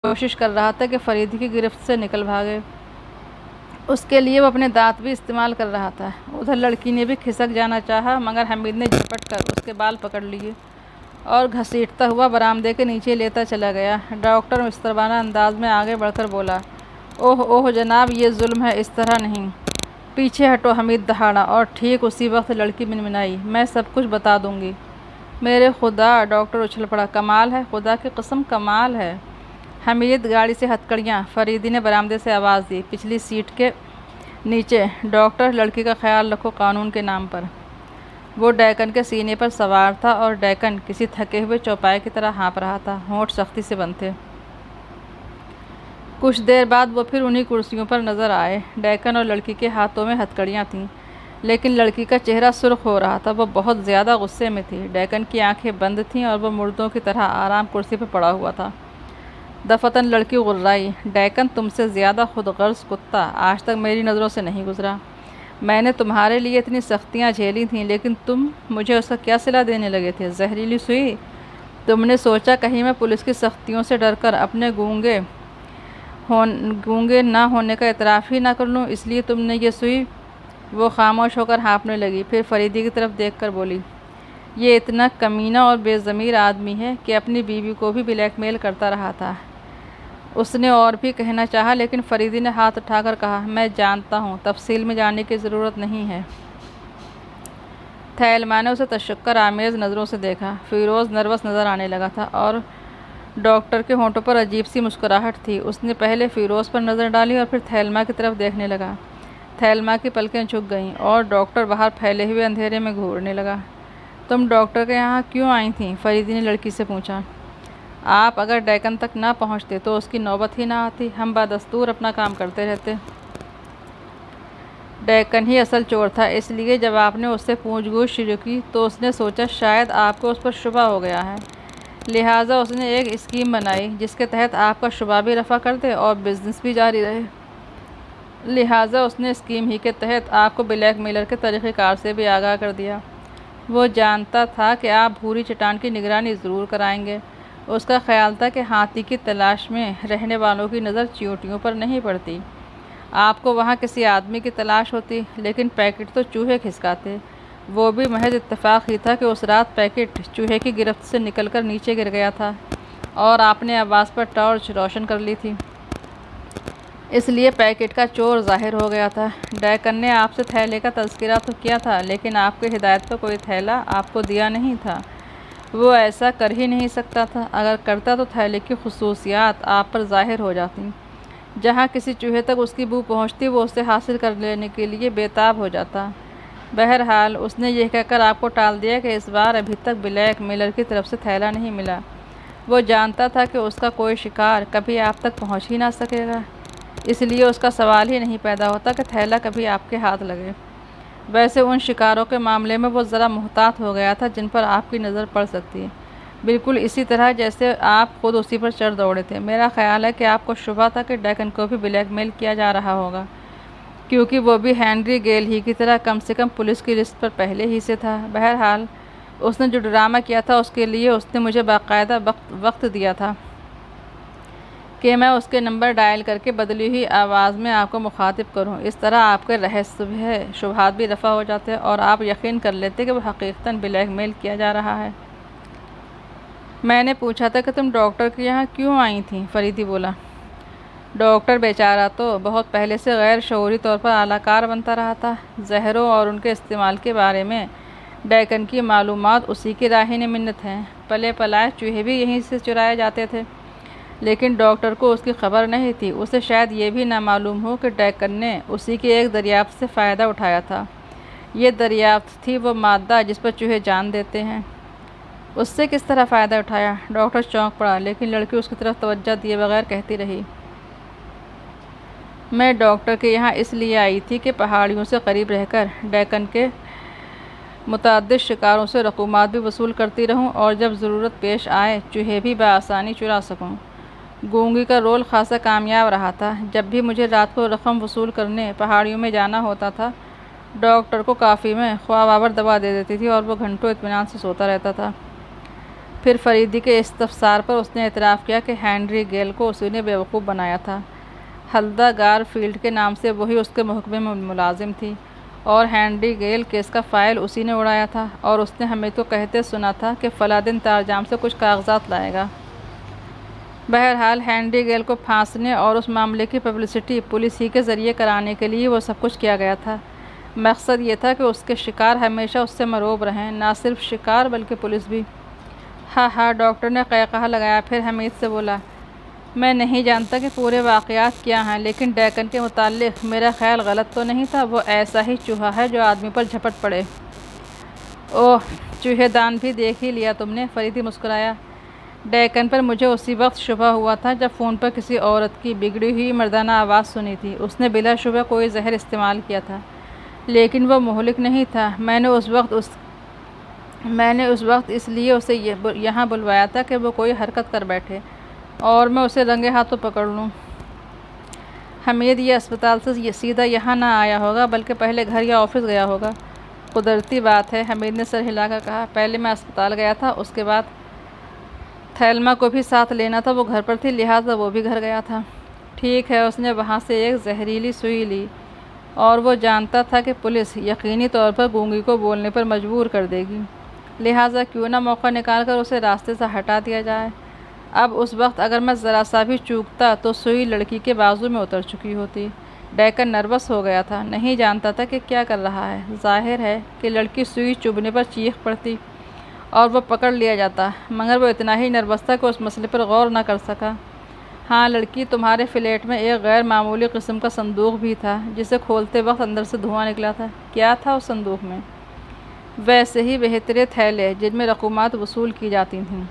کوشش کر رہا تھا کہ فریدی کی گرفت سے نکل بھاگے۔ اس کے لیے وہ اپنے دانت بھی استعمال کر رہا تھا۔ ادھر لڑکی نے بھی کھسک جانا چاہا مگر حمید نے جھپٹ کر اس کے بال پکڑ لیے اور گھسیٹتا ہوا برآمدے کے نیچے لیتا چلا گیا۔ ڈاکٹر مستربانہ انداز میں آگے بڑھ کر بولا، اوہ اوہ جناب، یہ ظلم ہے، اس طرح نہیں۔ پیچھے ہٹو، حمید دہاڑا، اور ٹھیک اسی وقت لڑکی منمنائی، میں سب کچھ بتا دوں گی۔ میرے خدا! ڈاکٹر اچھل پڑا، کمال ہے، خدا کی قسم کمال ہے۔ حمید، گاڑی سے ہتھکڑیاں، فریدی نے برآمدے سے آواز دی، پچھلی سیٹ کے نیچے۔ ڈاکٹر، لڑکی کا خیال رکھو قانون کے نام پر۔ وہ ڈیکن کے سینے پر سوار تھا اور ڈیکن کسی تھکے ہوئے چوپائے کی طرح ہانپ رہا تھا، ہونٹ سختی سے بند تھے۔ کچھ دیر بعد وہ پھر انہی کرسیوں پر نظر آئے۔ ڈیکن اور لڑکی کے ہاتھوں میں ہتھکڑیاں تھیں لیکن لڑکی کا چہرہ سرخ ہو رہا تھا، وہ بہت زیادہ غصے میں تھی۔ ڈیکن کی آنکھیں بند تھیں اور وہ مردوں کی طرح آرام کرسی پر پڑا ہوا تھا۔ دفعتاً لڑکی غرائی، ڈیکن تم سے زیادہ خود غرض کتا آج تک میری نظروں سے نہیں گزرا۔ میں نے تمہارے لیے اتنی سختیاں جھیلی تھیں لیکن تم مجھے اس کا کیا صلہ دینے لگے تھے؟ زہریلی سوئی؟ تم نے سوچا کہیں میں پولیس کی سختیوں سے ڈر کر اپنے گونگے نہ ہونے کا اعتراف ہی نہ کر لوں، اس لیے تم نے یہ سوئی؟ وہ خاموش ہو کر ہانپنے لگی، پھر فریدی کی طرف دیکھ کر بولی، یہ اتنا کمینہ اور بے ضمیر آدمی ہے کہ اپنی بیوی کو بھی بلیک میل کرتا رہا تھا۔ اس نے اور بھی کہنا چاہا لیکن فریدی نے ہاتھ اٹھا کر کہا، میں جانتا ہوں، تفصیل میں جاننے کی ضرورت نہیں ہے۔ تھیلما نے اسے تشکر آمیز نظروں سے دیکھا۔ فیروز نروس نظر آنے لگا تھا اور ڈاکٹر کے ہونٹوں پر عجیب سی مسکراہٹ تھی۔ اس نے پہلے فیروز پر نظر ڈالی اور پھر تھیلما کی طرف دیکھنے لگا۔ تھیلما کی پلکیں جھک گئیں اور ڈاکٹر باہر پھیلے ہوئے اندھیرے میں گھورنے لگا۔ تم ڈاکٹر کے یہاں کیوں آئی تھیں؟ فریدی نے لڑکی سے پوچھا۔ آپ اگر ڈیکن تک نہ پہنچتے تو اس کی نوبت ہی نہ آتی، ہم بدستور اپنا کام کرتے رہتے۔ ڈیکن ہی اصل چور تھا، اس لیے جب آپ نے اس سے پوچھ گچھ شروع کی تو اس نے سوچا شاید آپ کو اس پر شبہ ہو گیا ہے، لہٰذا اس نے ایک اسکیم بنائی جس کے تحت آپ کا شبہ بھی رفع کر دے اور بزنس بھی جاری رہے۔ لہٰذا اس نے اسکیم ہی کے تحت آپ کو بلیک میلر کے طریقہ کار سے بھی آگاہ کر دیا۔ وہ جانتا تھا کہ آپ بھوری چٹان کی نگرانی ضرور کرائیں گے۔ اس کا خیال تھا کہ ہاتھی کی تلاش میں رہنے والوں کی نظر چیونٹیوں پر نہیں پڑتی۔ آپ کو وہاں کسی آدمی کی تلاش ہوتی لیکن پیکٹ تو چوہے کھسکاتے۔ وہ بھی محض اتفاق ہی تھا کہ اس رات پیکٹ چوہے کی گرفت سے نکل کر نیچے گر گیا تھا اور آپ نے آواز پر ٹارچ روشن کر لی تھی، اس لیے پیکٹ کا چور ظاہر ہو گیا تھا۔ ڈیکن نے آپ سے تھیلے کا تذکرہ تو کیا تھا لیکن آپ کی ہدایت پر کوئی تھیلا آپ کو دیا نہیں تھا۔ وہ ایسا کر ہی نہیں سکتا تھا، اگر کرتا تو تھیلے کی خصوصیات آپ پر ظاہر ہو جاتی۔ جہاں کسی چوہے تک اس کی بو پہنچتی وہ اسے حاصل کر لینے کے لیے بے تاب ہو جاتا۔ بہرحال اس نے یہ کہہ کر آپ کو ٹال دیا کہ اس بار ابھی تک بلیک میلر کی طرف سے تھیلا نہیں ملا۔ وہ جانتا تھا کہ اس کا کوئی شکار کبھی آپ تک پہنچ ہی نہ سکے گا، اس لیے اس کا سوال ہی نہیں پیدا ہوتا کہ تھیلا کبھی آپ کے ہاتھ لگے۔ ویسے ان شکاروں کے معاملے میں وہ ذرا محتاط ہو گیا تھا جن پر آپ کی نظر پڑ سکتی ہے، بالکل اسی طرح جیسے آپ خود اسی پر چڑھ دوڑے تھے۔ میرا خیال ہے کہ آپ کو شبہ تھا کہ ڈیکن کو بھی بلیک میل کیا جا رہا ہوگا، کیونکہ وہ بھی ہینری گیل ہی کی طرح کم سے کم پولیس کی لسٹ پر پہلے ہی سے تھا۔ بہرحال اس نے جو ڈرامہ کیا تھا اس کے لیے اس نے مجھے باقاعدہ وقت دیا تھا کہ میں اس کے نمبر ڈائل کر کے بدلی ہوئی آواز میں آپ کو مخاطب کروں۔ اس طرح آپ کے شبہات بھی رفع ہو جاتے اور آپ یقین کر لیتے کہ وہ حقیقتاً بلیک میل کیا جا رہا ہے۔ میں نے پوچھا تھا کہ تم ڈاکٹر کے یہاں کیوں آئی تھیں؟ فریدی بولا۔ ڈاکٹر بیچارہ تو بہت پہلے سے غیر شعوری طور پر اعلی کار بنتا رہا تھا۔ زہروں اور ان کے استعمال کے بارے میں ڈیکن کی معلومات اسی کی راہین منت ہیں۔ پلے پلائے چوہے بھی یہیں سے چرائے جاتے تھے لیکن ڈاکٹر کو اس کی خبر نہیں تھی۔ اسے شاید یہ بھی نہ معلوم ہو کہ ڈیکن نے اسی کی ایک دریافت سے فائدہ اٹھایا تھا۔ یہ دریافت تھی وہ مادہ جس پر چوہے جان دیتے ہیں۔ اس سے کس طرح فائدہ اٹھایا؟ ڈاکٹر چونک پڑا لیکن لڑکی اس کی طرف توجہ دیے بغیر کہتی رہی، میں ڈاکٹر کے یہاں اس لیے آئی تھی کہ پہاڑیوں سے قریب رہ کر ڈیکن کے متعدد شکاروں سے رقومات بھی وصول کرتی رہوں اور جب ضرورت پیش آئے چوہے بھی بآسانی چرا سکوں۔ گونگی کا رول خاصا کامیاب رہا تھا۔ جب بھی مجھے رات کو رقم وصول کرنے پہاڑیوں میں جانا ہوتا تھا ڈاکٹر کو کافی میں خواہ باور دوا دے دیتی تھی اور وہ گھنٹوں اطمینان سے سوتا رہتا تھا۔ پھر فریدی کے استفسار پر اس نے اعتراف کیا کہ ہینری گیل کو اسی نے بیوقوف بنایا تھا۔ ہلدا گار فیلڈ کے نام سے وہی اس کے محکمے میں ملازم تھی اور ہینری گیل کیس کا فائل اسی نے اڑایا تھا، اور اس نے حمید کو کہتے سنا تھا کہ فلاں دن تارجام سے کچھ کاغذات لائے گا۔ بہرحال ہینری گیل کو پھانسنے اور اس معاملے کی پبلسٹی پولیس ہی کے ذریعے کرانے کے لیے وہ سب کچھ کیا گیا تھا۔ مقصد یہ تھا کہ اس کے شکار ہمیشہ اس سے مرعوب رہیں، نہ صرف شکار بلکہ پولیس بھی۔ ہاں، ڈاکٹر نے قہقہہ لگایا، پھر حمید سے بولا، میں نہیں جانتا کہ پورے واقعات کیا ہیں، لیکن ڈیکن کے متعلق میرا خیال غلط تو نہیں تھا۔ وہ ایسا ہی چوہا ہے جو آدمی پر جھپٹ پڑے۔ اوہ، چوہے دان بھی دیکھ ہی لیا تم نے، فریدی مسکرایا۔ ڈیکن پر مجھے اسی وقت شبہ ہوا تھا جب فون پر کسی عورت کی بگڑی ہوئی مردانہ آواز سنی تھی۔ اس نے بلا شبہ کوئی زہر استعمال کیا تھا، لیکن وہ مہلک نہیں تھا۔ میں نے اس وقت اس لیے اسے یہاں بلوایا تھا کہ وہ کوئی حرکت کر بیٹھے اور میں اسے رنگے ہاتھوں پکڑ لوں۔ حمید یہ اسپتال سے سیدھا یہاں نہ آیا ہوگا، بلکہ پہلے گھر یا آفس گیا ہوگا۔ قدرتی بات ہے، حمید نے سر ہلا کر کہا، پہلے میں اسپتال گیا تھا، اس کے بعد تھیلما کو بھی ساتھ لینا تھا، وہ گھر پر تھی، لہٰذا وہ بھی گھر گیا تھا۔ ٹھیک ہے، اس نے وہاں سے ایک زہریلی سوئی لی اور وہ جانتا تھا کہ پولیس یقینی طور پر گونگی کو بولنے پر مجبور کر دے گی، لہٰذا کیوں نہ موقع نکال کر اسے راستے سے ہٹا دیا جائے۔ اب اس وقت اگر میں ذرا سا بھی چوکتا تو سوئی لڑکی کے بازو میں اتر چکی ہوتی۔ ڈیکن نروس ہو گیا تھا، نہیں جانتا تھا کہ کیا کر رہا ہے۔ ظاہر ہے کہ لڑکی سوئی چبھنے پر چیخ پڑتی اور وہ پکڑ لیا جاتا، مگر وہ اتنا ہی نروس تھا کہ اس مسئلے پر غور نہ کر سکا۔ ہاں لڑکی، تمہارے فلیٹ میں ایک غیر معمولی قسم کا صندوق بھی تھا جسے کھولتے وقت اندر سے دھواں نکلا تھا۔ کیا تھا اس صندوق میں؟ ویسے ہی بہترے تھیلے جن میں رقومات وصول کی جاتی تھیں۔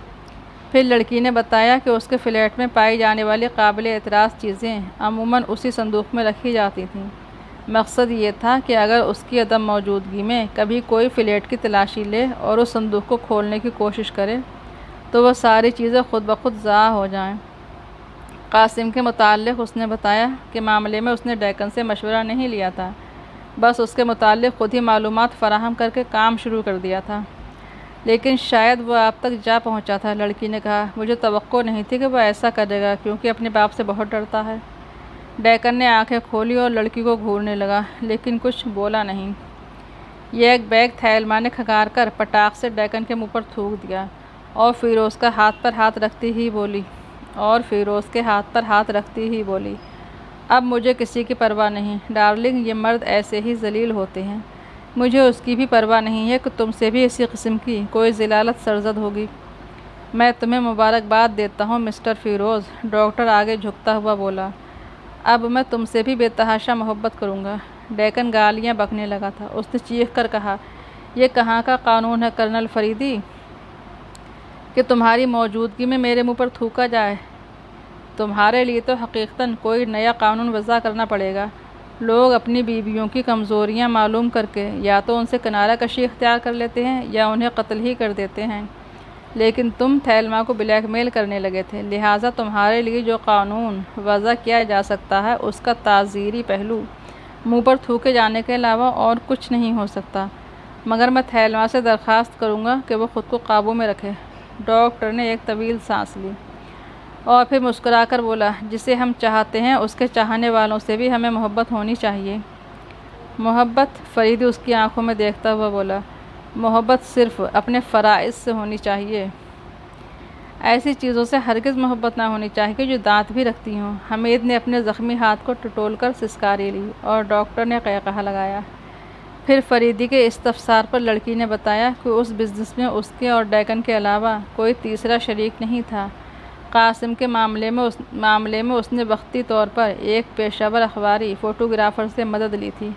پھر لڑکی نے بتایا کہ اس کے فلیٹ میں پائی جانے والی قابل اعتراض چیزیں عموماً اسی صندوق میں رکھی جاتی تھیں۔ مقصد یہ تھا کہ اگر اس کی عدم موجودگی میں کبھی کوئی فلیٹ کی تلاشی لے اور اس صندوق کو کھولنے کی کوشش کرے تو وہ ساری چیزیں خود بخود ضائع ہو جائیں۔ قاسم کے متعلق اس نے بتایا کہ معاملے میں اس نے ڈیکن سے مشورہ نہیں لیا تھا، بس اس کے متعلق خود ہی معلومات فراہم کر کے کام شروع کر دیا تھا۔ لیکن شاید وہ آپ تک جا پہنچا تھا، لڑکی نے کہا۔ مجھے توقع نہیں تھی کہ وہ ایسا کرے گا، کیونکہ اپنے باپ سے بہت ڈرتا ہے۔ ڈیکن نے آنکھیں کھولی اور لڑکی کو گھورنے لگا، لیکن کچھ بولا نہیں۔ یہ ایک بیگ تھیلما نے کھنگار کر پٹاخ سے ڈیکن کے منہ پر تھوک دیا اور فیروز کے ہاتھ پر ہاتھ رکھتی ہی بولی، اب مجھے کسی کی پرواہ نہیں، ڈارلنگ، یہ مرد ایسے ہی ذلیل ہوتے ہیں۔ مجھے اس کی بھی پرواہ نہیں ہے کہ تم سے بھی اسی قسم کی کوئی ذلالت سرزد ہوگی۔ میں تمہیں مبارکباد دیتا ہوں مسٹر فیروز، ڈاکٹر آگے جھکتا ہوا بولا، اب میں تم سے بھی بے تحاشا محبت کروں گا۔ ڈیکن گالیاں بکنے لگا تھا۔ اس نے چیخ کر کہا، یہ کہاں کا قانون ہے کرنل فریدی کہ تمہاری موجودگی میں میرے منہ پر تھوکا جائے؟ تمہارے لیے تو حقیقتاً کوئی نیا قانون وضع کرنا پڑے گا۔ لوگ اپنی بیویوں کی کمزوریاں معلوم کر کے یا تو ان سے کنارہ کشی اختیار کر لیتے ہیں یا انہیں قتل ہی کر دیتے ہیں، لیکن تم تھیلما کو بلیک میل کرنے لگے تھے، لہٰذا تمہارے لیے جو قانون وضع کیا جا سکتا ہے اس کا تعزیری پہلو منہ پر تھوکے جانے کے علاوہ اور کچھ نہیں ہو سکتا۔ مگر میں تھیلما سے درخواست کروں گا کہ وہ خود کو قابو میں رکھے۔ ڈاکٹر نے ایک طویل سانس لی اور پھر مسکرا کر بولا، جسے ہم چاہتے ہیں اس کے چاہنے والوں سے بھی ہمیں محبت ہونی چاہیے۔ محبت؟ فریدی اس کی آنکھوں میں دیکھتا ہوا بولا، محبت صرف اپنے فرائض سے ہونی چاہیے، ایسی چیزوں سے ہرگز محبت نہ ہونی چاہیے جو دانت بھی رکھتی ہوں۔ حمید نے اپنے زخمی ہاتھ کو ٹٹول کر سسکاری لی اور ڈاکٹر نے قہقہہ لگایا۔ پھر فریدی کے استفسار پر لڑکی نے بتایا کہ اس بزنس میں اس کے اور ڈیکن کے علاوہ کوئی تیسرا شریک نہیں تھا۔ قاسم کے معاملے میں اس نے وقتی طور پر ایک پیشہ ور اخباری فوٹوگرافر سے مدد لی تھی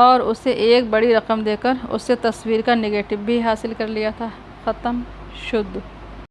اور اسے ایک بڑی رقم دے کر اس سے تصویر کا نگیٹو بھی حاصل کر لیا تھا۔ ختم شد۔